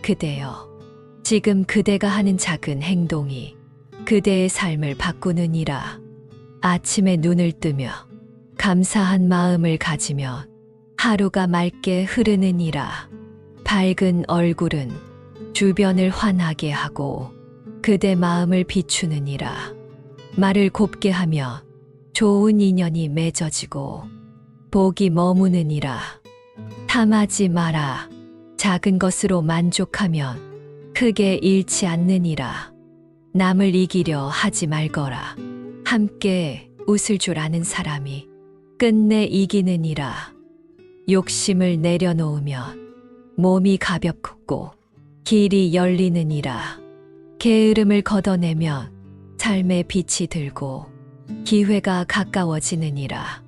그대여, 지금 그대가 하는 작은 행동이 그대의 삶을 바꾸느니라. 아침에 눈을 뜨며 감사한 마음을 가지면 하루가 맑게 흐르느니라. 밝은 얼굴은 주변을 환하게 하고 그대 마음을 비추느니라. 말을 곱게 하며 좋은 인연이 맺어지고 복이 머무느니라. 탐하지 마라. 작은 것으로 만족하면 크게 잃지 않느니라. 남을 이기려 하지 말거라. 함께 웃을 줄 아는 사람이 끝내 이기느니라. 욕심을 내려놓으면 몸이 가볍고 길이 열리느니라. 게으름을 걷어내면 삶의 빛이 들고 기회가 가까워지느니라.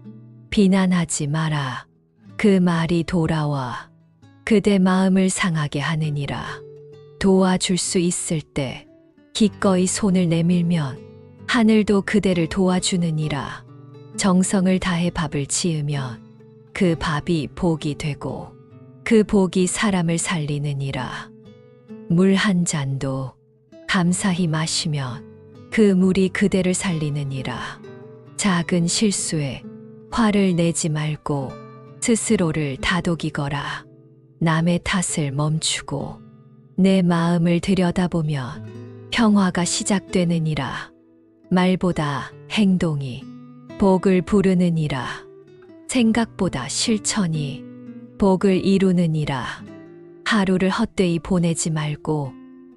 비난하지 마라. 그 말이 돌아와 그대 마음을 상하게 하느니라. 도와줄 수 있을 때 기꺼이 손을 내밀면 하늘도 그대를 도와주느니라. 정성을 다해 밥을 지으면 그 밥이 복이 되고 그 복이 사람을 살리느니라. 물 한 잔도 감사히 마시면 그 물이 그대를 살리느니라. 작은 실수에 화를 내지 말고 스스로를 다독이거라. 남의 탓을 멈추고 내 마음을 들여다보면 평화가 시작되느니라. 말보다 행동이 복을 부르느니라. 생각보다 실천이 복을 이루느니라. 하루를 헛되이 보내지 말고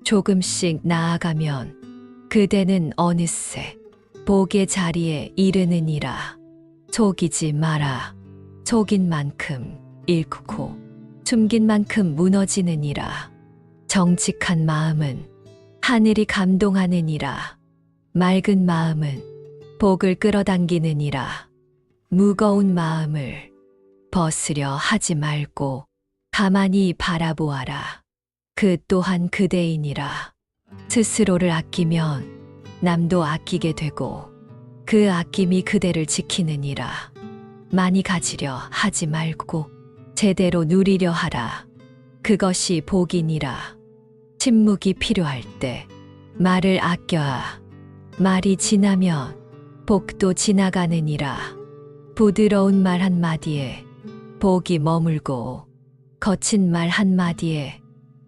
조금씩 나아가면 그대는 어느새 복의 자리에 이르느니라. 속이지 마라. 속인 만큼 잃고 숨긴 만큼 무너지느니라. 정직한 마음은 하늘이 감동하느니라. 맑은 마음은 복을 끌어당기느니라. 무거운 마음을 벗으려 하지 말고 가만히 바라보아라. 그 또한 그대이니라. 스스로를 아끼면 남도 아끼게 되고 그 아낌이 그대를 지키느니라. 많이 가지려 하지 말고 제대로 누리려 하라. 그것이 복이니라. 침묵이 필요할 때 말을 아껴야 말이 지나면 복도 지나가느니라. 부드러운 말 한마디에 복이 머물고 거친 말 한마디에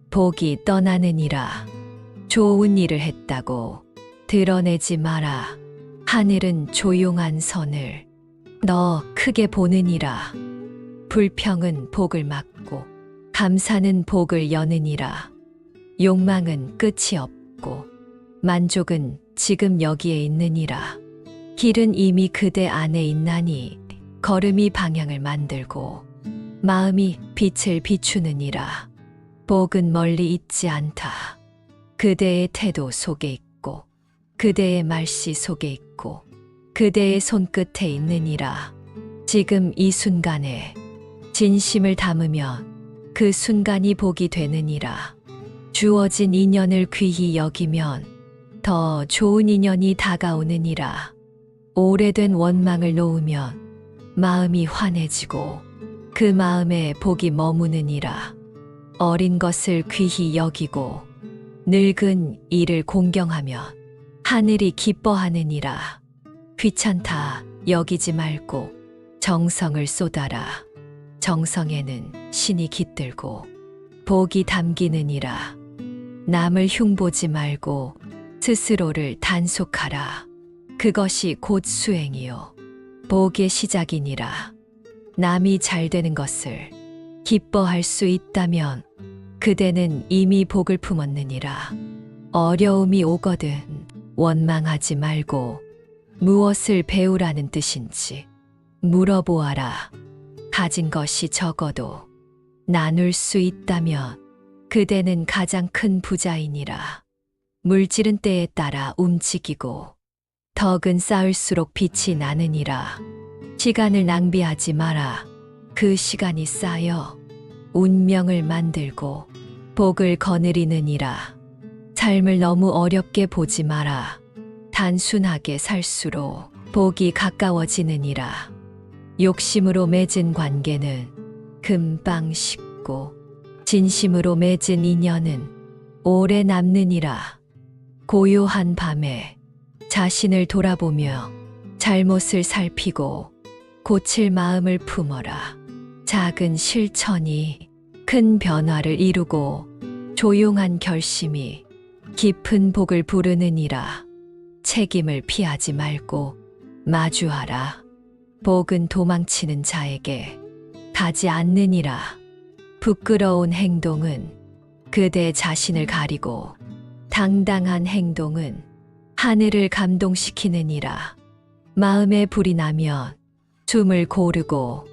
복이 떠나느니라. 좋은 일을 했다고 드러내지 마라. 하늘은 조용한 선을 너 크게 보느니라. 불평은 복을 막고 감사는 복을 여느니라. 욕망은 끝이 없고 만족은 지금 여기에 있느니라. 길은 이미 그대 안에 있나니 걸음이 방향을 만들고 마음이 빛을 비추느니라. 복은 멀리 있지 않다. 그대의 태도 속에 있고 그대의 말씨 속에 있고 그대의 손끝에 있느니라. 지금 이 순간에 진심을 담으면 그 순간이 복이 되느니라. 주어진 인연을 귀히 여기면 더 좋은 인연이 다가오느니라. 오래된 원망을 놓으면 마음이 환해지고 그 마음에 복이 머무느니라. 어린 것을 귀히 여기고 늙은 이를 공경하면 하늘이 기뻐하느니라. 귀찮다 여기지 말고 정성을 쏟아라. 정성에는 신이 깃들고 복이 담기느니라. 남을 흉보지 말고 스스로를 단속하라. 그것이 곧 수행이요 복의 시작이니라. 남이 잘 되는 것을 기뻐할 수 있다면 그대는 이미 복을 품었느니라. 어려움이 오거든 원망하지 말고 무엇을 배우라는 뜻인지 물어보아라. 가진 것이 적어도 나눌 수 있다면 그대는 가장 큰 부자이니라. 물질은 때에 따라 움직이고 덕은 쌓을수록 빛이 나느니라. 시간을 낭비하지 마라. 그 시간이 쌓여 운명을 만들고 복을 거느리느니라. 삶을 너무 어렵게 보지 마라. 단순하게 살수록 복이 가까워지느니라. 욕심으로 맺은 관계는 금방 식고 진심으로 맺은 인연은 오래 남느니라. 고요한 밤에 자신을 돌아보며 잘못을 살피고 고칠 마음을 품어라. 작은 실천이 큰 변화를 이루고 조용한 결심이 깊은 복을 부르느니라. 책임을 피하지 말고 마주하라. 복은 도망치는 자에게 가지 않느니라. 부끄러운 행동은 그대 자신을 가리고 당당한 행동은 하늘을 감동시키느니라. 마음에 불이 나면 숨을 고르고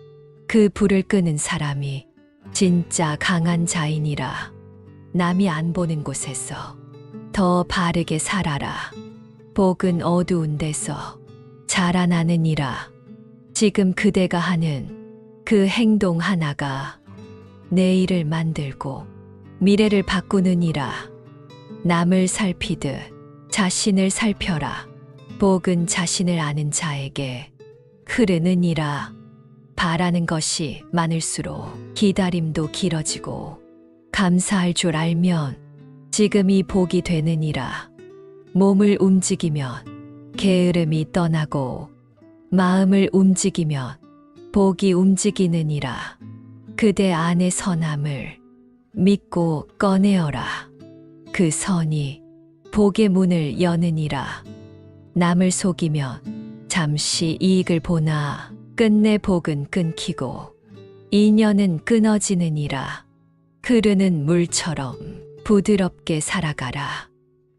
그 불을 끄는 사람이 진짜 강한 자이니라. 남이 안 보는 곳에서 더 바르게 살아라. 복은 어두운 데서 자라나느니라. 지금 그대가 하는 그 행동 하나가 내일을 만들고 미래를 바꾸느니라. 남을 살피듯 자신을 살펴라. 복은 자신을 아는 자에게 흐르느니라. 바라는 것이 많을수록 기다림도 길어지고 감사할 줄 알면 지금이 복이 되느니라. 몸을 움직이면 게으름이 떠나고 마음을 움직이면 복이 움직이느니라. 그대 안의 선함을 믿고 꺼내어라. 그 선이 복의 문을 여느니라. 남을 속이면 잠시 이익을 보나 끝내 복은 끊기고 인연은 끊어지느니라. 흐르는 물처럼 부드럽게 살아가라.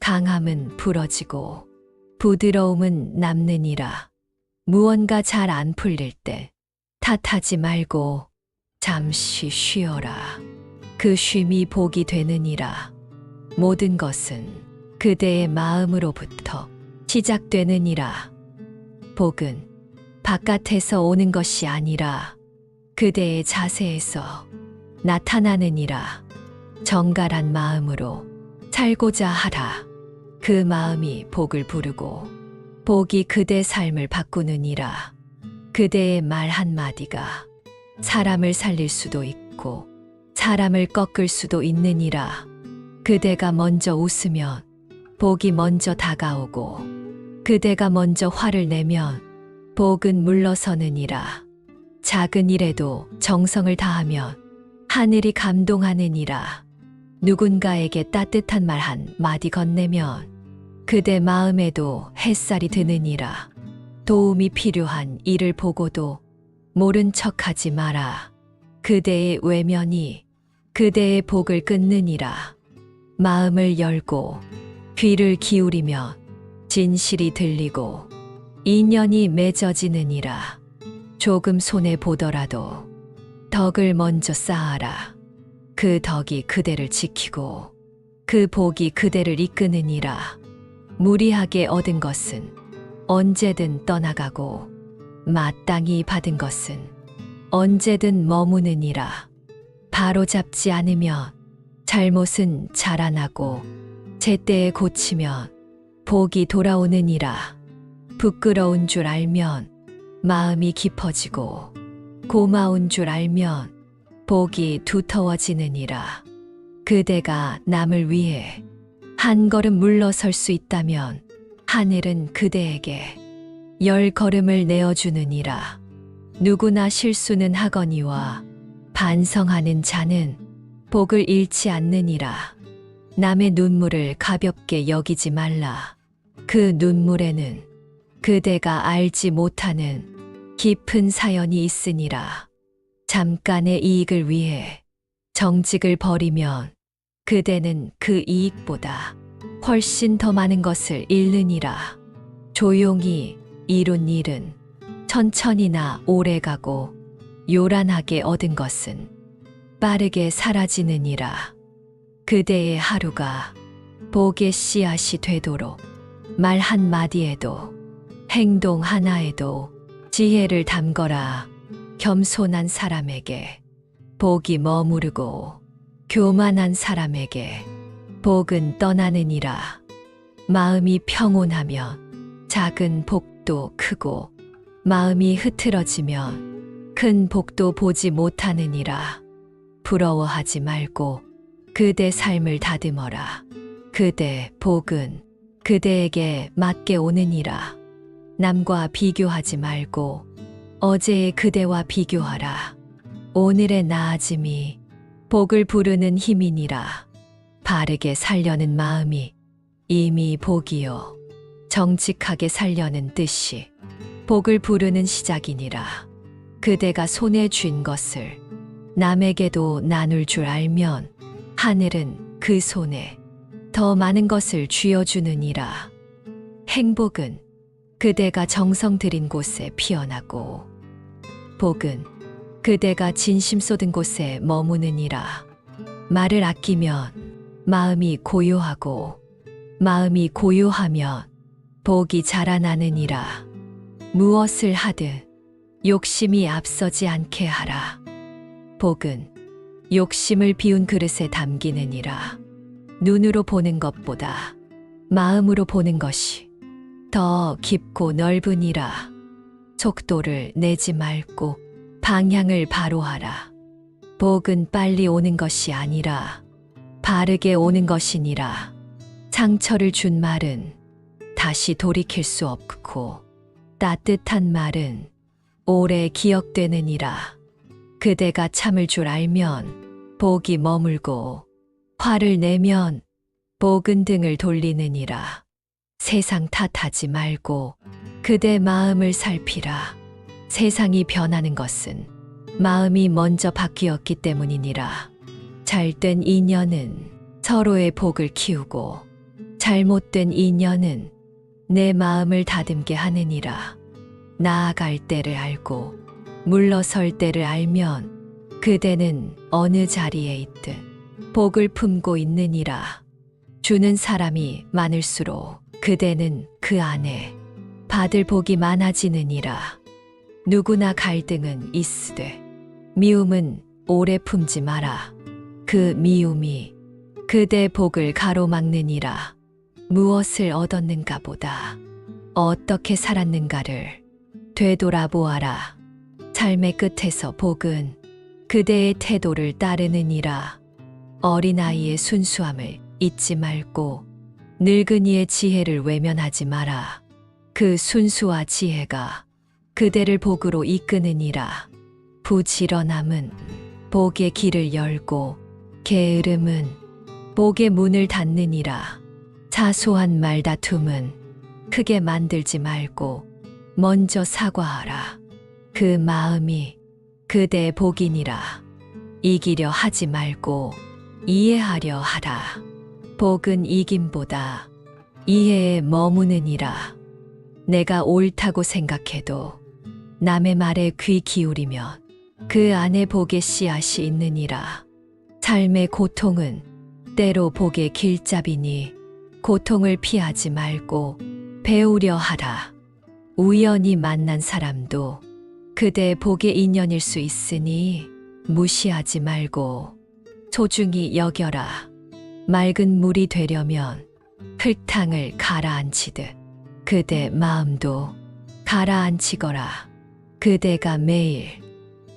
강함은 부러지고 부드러움은 남느니라. 무언가 잘 안 풀릴 때 탓하지 말고 잠시 쉬어라. 그 쉼이 복이 되느니라. 모든 것은 그대의 마음으로부터 시작되느니라. 복은 바깥에서 오는 것이 아니라 그대의 자세에서 나타나느니라. 정갈한 마음으로 살고자 하라. 그 마음이 복을 부르고 복이 그대 삶을 바꾸느니라. 그대의 말 한마디가 사람을 살릴 수도 있고 사람을 꺾을 수도 있느니라. 그대가 먼저 웃으면 복이 먼저 다가오고 그대가 먼저 화를 내면 복은 물러서느니라. 작은 일에도 정성을 다하면 하늘이 감동하느니라. 누군가에게 따뜻한 말 한마디 건네면 그대 마음에도 햇살이 드느니라. 도움이 필요한 일을 보고도 모른 척하지 마라. 그대의 외면이 그대의 복을 끊느니라. 마음을 열고 귀를 기울이면 진실이 들리고 인연이 맺어지느니라. 조금 손해 보더라도 덕을 먼저 쌓아라. 그 덕이 그대를 지키고 그 복이 그대를 이끄느니라. 무리하게 얻은 것은 언제든 떠나가고 마땅히 받은 것은 언제든 머무느니라. 바로잡지 않으면 잘못은 자라나고 제때에 고치면 복이 돌아오느니라. 부끄러운 줄 알면 마음이 깊어지고 고마운 줄 알면 복이 두터워지느니라. 그대가 남을 위해 한 걸음 물러설 수 있다면 하늘은 그대에게 10걸음을 내어주느니라. 누구나 실수는 하거니와 반성하는 자는 복을 잃지 않느니라. 남의 눈물을 가볍게 여기지 말라. 그 눈물에는 그대가 알지 못하는 깊은 사연이 있으니라. 잠깐의 이익을 위해 정직을 버리면 그대는 그 이익보다 훨씬 더 많은 것을 잃느니라. 조용히 이룬 일은 천천히나 오래가고 요란하게 얻은 것은 빠르게 사라지느니라. 그대의 하루가 복의 씨앗이 되도록 말 한마디에도 행동 하나에도 지혜를 담거라. 겸손한 사람에게 복이 머무르고 교만한 사람에게 복은 떠나느니라. 마음이 평온하면 작은 복도 크고 마음이 흐트러지면 큰 복도 보지 못하느니라. 부러워하지 말고 그대 삶을 다듬어라. 그대 복은 그대에게 맞게 오느니라. 남과 비교하지 말고 어제의 그대와 비교하라. 오늘의 나아짐이 복을 부르는 힘이니라. 바르게 살려는 마음이 이미 복이요. 정직하게 살려는 뜻이 복을 부르는 시작이니라. 그대가 손에 쥔 것을 남에게도 나눌 줄 알면 하늘은 그 손에 더 많은 것을 쥐어주느니라. 행복은 그대가 정성 들인 곳에 피어나고 복은 그대가 진심 쏟은 곳에 머무느니라. 말을 아끼면 마음이 고요하고 마음이 고요하면 복이 자라나느니라. 무엇을 하든 욕심이 앞서지 않게 하라. 복은 욕심을 비운 그릇에 담기느니라. 눈으로 보는 것보다 마음으로 보는 것이 더 깊고 넓으니라. 속도를 내지 말고 방향을 바로 하라. 복은 빨리 오는 것이 아니라 바르게 오는 것이니라. 상처를 준 말은 다시 돌이킬 수 없고 따뜻한 말은 오래 기억되느니라. 그대가 참을 줄 알면 복이 머물고 화를 내면 복은 등을 돌리느니라. 세상 탓하지 말고 그대 마음을 살피라. 세상이 변하는 것은 마음이 먼저 바뀌었기 때문이니라. 잘된 인연은 서로의 복을 키우고 잘못된 인연은 내 마음을 다듬게 하느니라. 나아갈 때를 알고 물러설 때를 알면 그대는 어느 자리에 있든 복을 품고 있느니라. 주는 사람이 많을수록 그대는 그 안에 받을 복이 많아지느니라. 누구나 갈등은 있으되 미움은 오래 품지 마라. 그 미움이 그대 복을 가로막느니라. 무엇을 얻었는가 보다 어떻게 살았는가를 되돌아보아라. 삶의 끝에서 복은 그대의 태도를 따르느니라. 어린아이의 순수함을 잊지 말고 늙은이의 지혜를 외면하지 마라. 그 순수와 지혜가 그대를 복으로 이끄느니라. 부지런함은 복의 길을 열고 게으름은 복의 문을 닫느니라. 사소한 말다툼은 크게 만들지 말고 먼저 사과하라. 그 마음이 그대의 복이니라. 이기려 하지 말고 이해하려 하라. 복은 이김보다 이해에 머무느니라. 내가 옳다고 생각해도 남의 말에 귀 기울이면 그 안에 복의 씨앗이 있느니라. 삶의 고통은 때로 복의 길잡이니 고통을 피하지 말고 배우려 하라. 우연히 만난 사람도 그대의 복의 인연일 수 있으니 무시하지 말고 소중히 여겨라. 맑은 물이 되려면 흙탕을 가라앉히듯 그대 마음도 가라앉히거라. 그대가 매일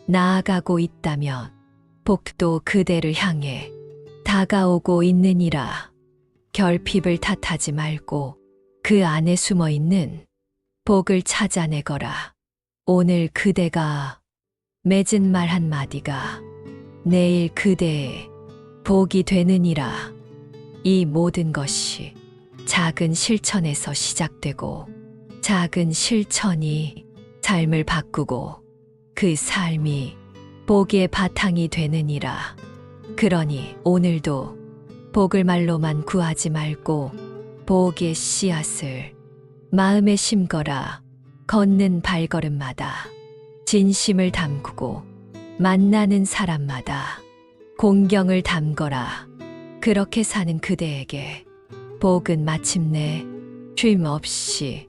나아가고 있다면 복도 그대를 향해 다가오고 있느니라. 결핍을 탓하지 말고 그 안에 숨어 있는 복을 찾아내거라. 오늘 그대가 맺은 말 한마디가 내일 그대의 복이 되느니라. 이 모든 것이 작은 실천에서 시작되고 작은 실천이 삶을 바꾸고 그 삶이 복의 바탕이 되느니라. 그러니 오늘도 복을 말로만 구하지 말고 복의 씨앗을 마음에 심거라. 걷는 발걸음마다 진심을 담그고 만나는 사람마다 공경을 담거라. 그렇게 사는 그대에게 복은 마침내 쉼 없이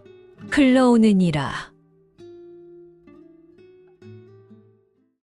흘러오느니라.